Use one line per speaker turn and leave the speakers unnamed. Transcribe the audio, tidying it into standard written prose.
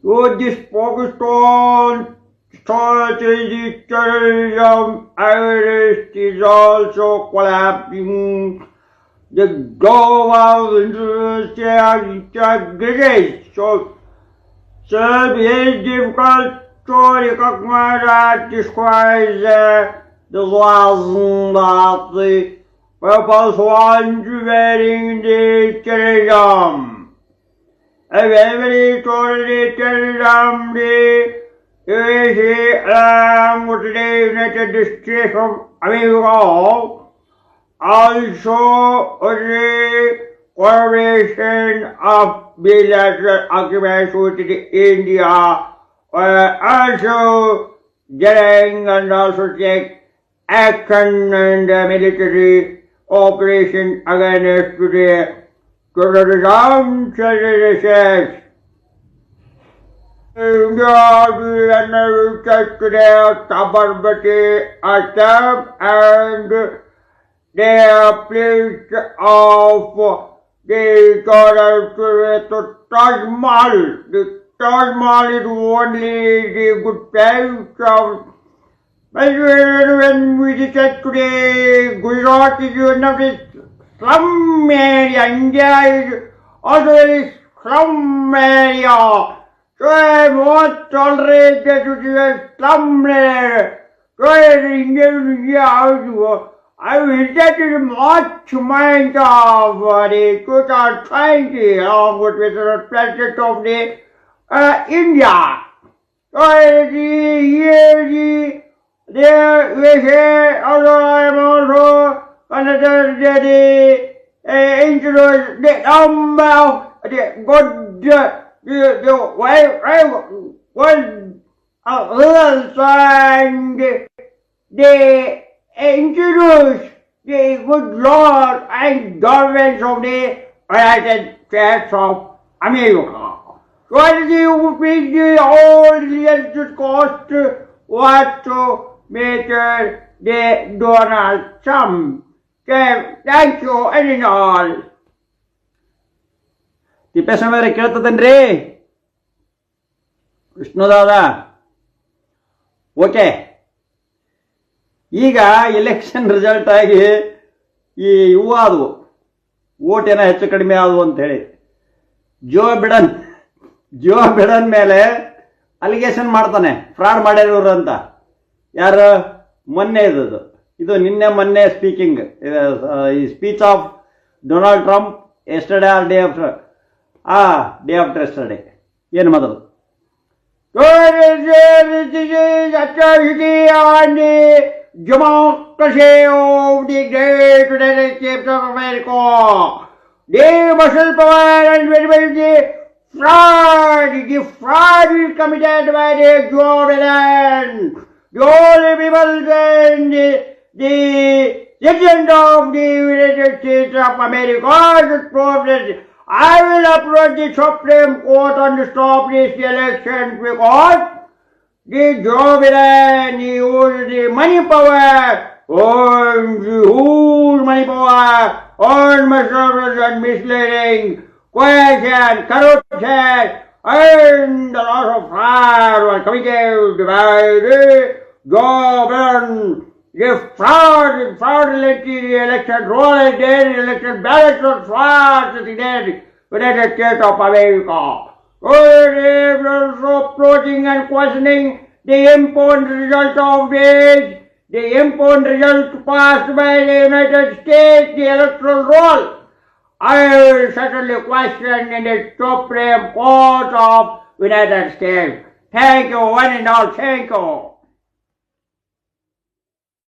Would this Pakistan strategic terrorism arrest is also collapsing the global integrity. So it is difficult to recognize that describes the lesson that the purpose was preventing the terrorism. Every terrorism, the USA along with the United States of America also the collaboration of bilateral agreements with India also getting and also take action in the military operation against the terrorism terrorists. India will take their Sabarmati attempt and their place of the to Taj Mahal. The Taj Mahal is only the good place of. When we visited today, Gujarat is one of the slum area. India is also a slum area. So I won't tolerate that to be a slum area. So India also. I visited much mind of the 2020 along with the president of the India. So the USA also another introduced the number the good the and they introduce the good laws and governments of the United States of America. What do you think the audience should cost what to make the Donald Trump? Thank you and all.
Thippeswamy ಕೇಳ್ತದೇನ್ರಿ ವಿಷ್ಣುದಾದ okay ಈಗ election result ಆಗಿ ಈ ಇವು ಆದವು vote ಏನೋ ಹೆಚ್ಚು ಕಡಿಮೆ ಆದವು ಅಂತೇಳಿ ಜೋ ಬಿಡನ್ ಮೇಲೆ ಅಲಿಗೇಷನ್ ಮಾಡ್ತಾನೆ ಫ್ರಾಡ್ ಮಾಡ್ಯಾರ ಅಂತ ಯಾರು ಮೊನ್ನೆ ಇದು ನಿನ್ನೆ ಮೊನ್ನೆ ಸ್ಪೀಕಿಂಗ್ ಈ speech of Donald Trump yesterday or day after yesterday ಏನು ಮೊದಲು
democracy of the great United States of America. The muscle power and the fraud is committed by the Joe Biden. The only people and the citizens of the United States of America should prove that I will approach the Supreme Court and stop this election because the Joe Biden used the money power on the whole money power on misleading and misleading, coercion, corruption, and a lot of fraud was committed by the Joe Biden. The fraudulent election, rolled dead election, ballots was fraud in the United States of America. Also approaching and questioning the important result of this, the important result passed by the United States, the electoral roll. I will certainly question in the Supreme Court of United States. Thank you, one and all. Thank you.